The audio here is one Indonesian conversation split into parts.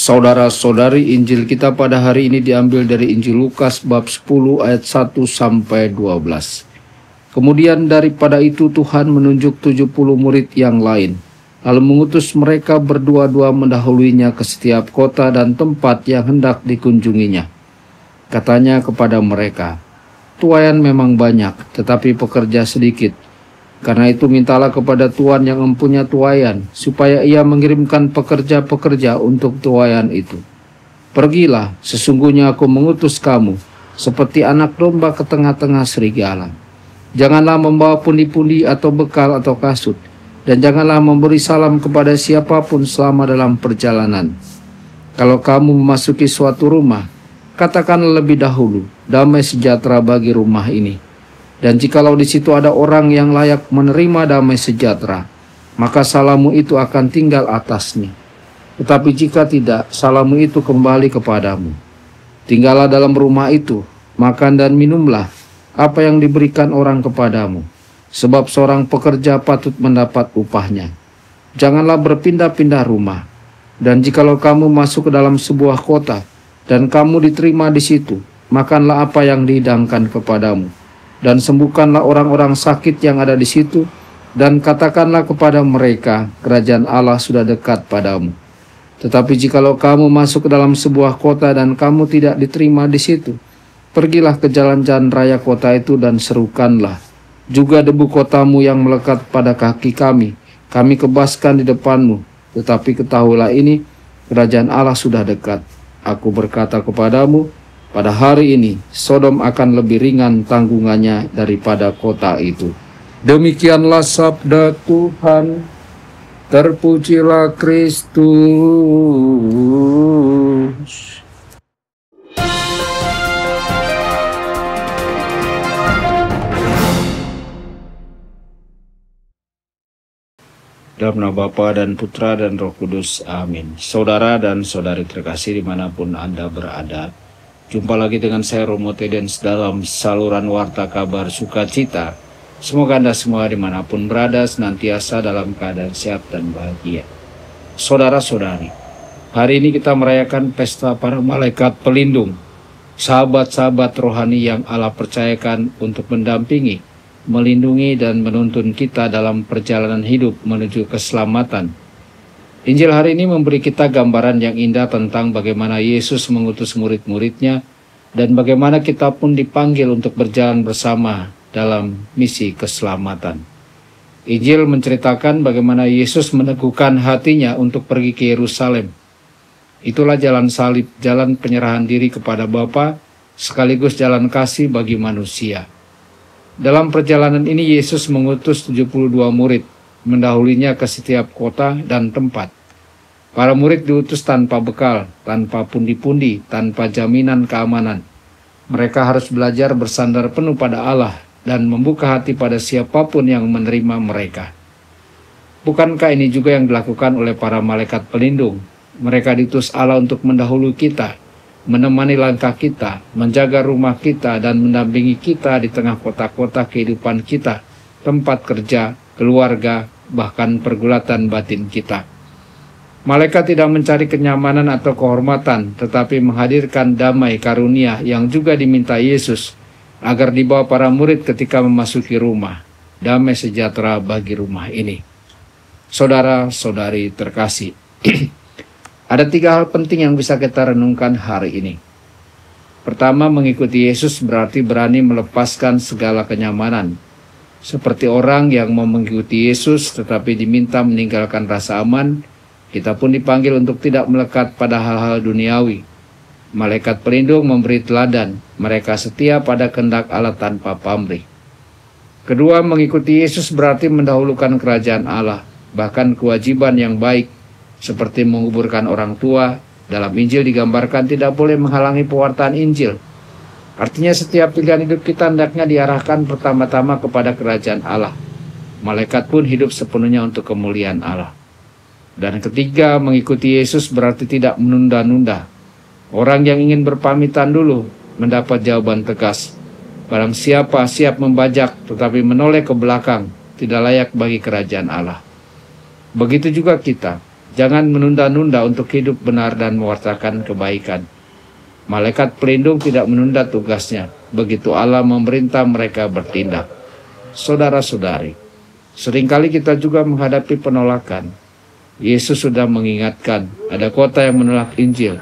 Saudara-saudari, Injil kita pada hari ini diambil dari Injil Lukas bab 10 ayat 1 sampai 12. Kemudian daripada itu Tuhan menunjuk 70 murid yang lain, lalu mengutus mereka berdua-dua mendahuluinya ke setiap kota dan tempat yang hendak dikunjunginya. Katanya kepada mereka, "Tuaian memang banyak, tetapi pekerja sedikit. Karena itu mintalah kepada Tuhan yang mempunyai tuaian, supaya ia mengirimkan pekerja-pekerja untuk tuaian itu. Pergilah, sesungguhnya aku mengutus kamu, seperti anak domba ke tengah-tengah serigala. Janganlah membawa pundi-pundi atau bekal atau kasut, dan janganlah memberi salam kepada siapapun selama dalam perjalanan. Kalau kamu memasuki suatu rumah, katakanlah lebih dahulu, damai sejahtera bagi rumah ini. Dan jikalau di situ ada orang yang layak menerima damai sejahtera, maka salammu itu akan tinggal atasnya. Tetapi jika tidak, salammu itu kembali kepadamu. Tinggallah dalam rumah itu, makan dan minumlah apa yang diberikan orang kepadamu, sebab seorang pekerja patut mendapat upahnya. Janganlah berpindah-pindah rumah. Dan jikalau kamu masuk ke dalam sebuah kota, dan kamu diterima di situ, makanlah apa yang dihidangkan kepadamu. Dan sembuhkanlah orang-orang sakit yang ada di situ, dan katakanlah kepada mereka, kerajaan Allah sudah dekat padamu. Tetapi jikalau kamu masuk ke dalam sebuah kota dan kamu tidak diterima di situ, pergilah ke jalan-jalan raya kota itu dan serukanlah, juga debu kotamu yang melekat pada kaki kami kebaskan di depanmu. Tetapi ketahuilah ini, kerajaan Allah sudah dekat. Aku berkata kepadamu, pada hari ini, Sodom akan lebih ringan tanggungannya daripada kota itu." Demikianlah sabda Tuhan. Terpujilah Kristus. Dalam nama Bapa dan Putra dan Roh Kudus. Amin. Saudara dan saudari terkasih dimanapun Anda berada, jumpa lagi dengan saya Romo Tedens dalam saluran Warta Kabar Sukacita. Semoga Anda semua dimanapun berada senantiasa dalam keadaan sehat dan bahagia. Saudara-saudari, hari ini kita merayakan pesta para malaikat pelindung, sahabat-sahabat rohani yang Allah percayakan untuk mendampingi, melindungi dan menuntun kita dalam perjalanan hidup menuju keselamatan. Injil hari ini memberi kita gambaran yang indah tentang bagaimana Yesus mengutus murid-muridnya dan bagaimana kita pun dipanggil untuk berjalan bersama dalam misi keselamatan. Injil menceritakan bagaimana Yesus meneguhkan hatinya untuk pergi ke Yerusalem. Itulah jalan salib, jalan penyerahan diri kepada Bapa, sekaligus jalan kasih bagi manusia. Dalam perjalanan ini Yesus mengutus 72 murid, mendahulinya ke setiap kota dan tempat. Para murid diutus tanpa bekal, tanpa pundi-pundi, tanpa jaminan keamanan. Mereka harus belajar bersandar penuh pada Allah dan membuka hati pada siapapun yang menerima mereka. Bukankah ini juga yang dilakukan oleh para malaikat pelindung? Mereka diutus Allah untuk mendahului kita, menemani langkah kita, menjaga rumah kita, dan mendampingi kita di tengah kota-kota kehidupan kita, tempat kerja, keluarga, bahkan pergulatan batin kita. Malaikat tidak mencari kenyamanan atau kehormatan, tetapi menghadirkan damai karunia yang juga diminta Yesus, agar dibawa para murid ketika memasuki rumah. Damai sejahtera bagi rumah ini. Saudara-saudari terkasih, ada 3 hal penting yang bisa kita renungkan hari ini. Pertama, mengikuti Yesus berarti berani melepaskan segala kenyamanan. Seperti orang yang mau mengikuti Yesus tetapi diminta meninggalkan rasa aman, kita pun dipanggil untuk tidak melekat pada hal-hal duniawi. Malaikat pelindung memberi teladan, mereka setia pada kehendak Allah tanpa pamrih. Kedua, mengikuti Yesus berarti mendahulukan kerajaan Allah, bahkan kewajiban yang baik, seperti menguburkan orang tua. Dalam Injil digambarkan tidak boleh menghalangi pewartaan Injil. Artinya setiap pilihan hidup kita hendaknya diarahkan pertama-tama kepada kerajaan Allah. Malaikat pun hidup sepenuhnya untuk kemuliaan Allah. Dan ketiga, mengikuti Yesus berarti tidak menunda-nunda. Orang yang ingin berpamitan dulu mendapat jawaban tegas. Barang siapa siap membajak tetapi menoleh ke belakang, tidak layak bagi kerajaan Allah. Begitu juga kita. Jangan menunda-nunda untuk hidup benar dan mewartakan kebaikan. Malaikat pelindung tidak menunda tugasnya. Begitu Allah memerintah mereka bertindak. Saudara-saudari, seringkali kita juga menghadapi penolakan. Yesus sudah mengingatkan, ada kota yang menolak Injil.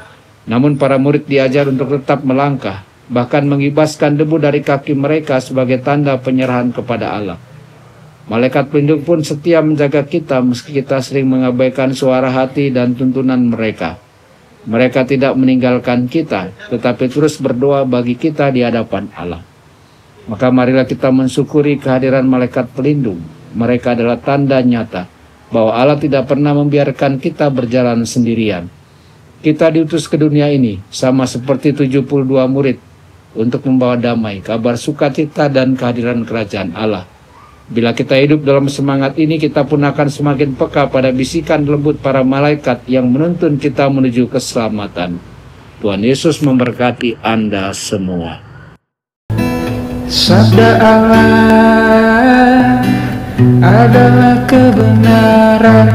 Namun para murid diajar untuk tetap melangkah, bahkan mengibaskan debu dari kaki mereka sebagai tanda penyerahan kepada Allah. Malaikat pelindung pun setia menjaga kita meski kita sering mengabaikan suara hati dan tuntunan mereka. Mereka tidak meninggalkan kita, tetapi terus berdoa bagi kita di hadapan Allah. Maka marilah kita mensyukuri kehadiran malaikat pelindung. Mereka adalah tanda nyata bahwa Allah tidak pernah membiarkan kita berjalan sendirian. Kita diutus ke dunia ini sama seperti 72 murid untuk membawa damai, kabar sukacita dan kehadiran kerajaan Allah. Bila kita hidup dalam semangat ini, kita pun akan semakin peka pada bisikan lembut para malaikat yang menuntun kita menuju keselamatan. Tuhan Yesus memberkati Anda semua. Sabda Allah adalah kebenaran.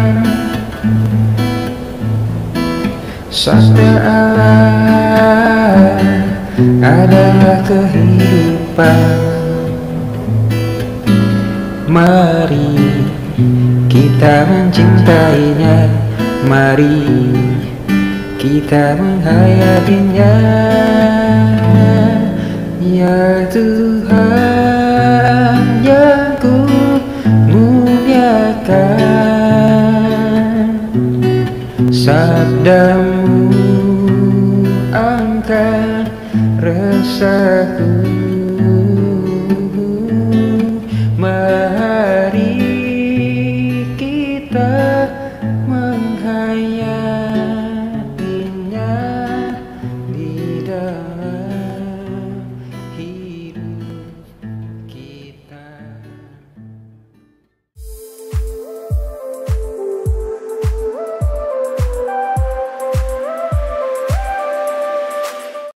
Sabda Allah adalah kehidupan. Mari kita mencintainya, mari kita menghayatinya. Ya Tuhan yang ku muliakan, sabda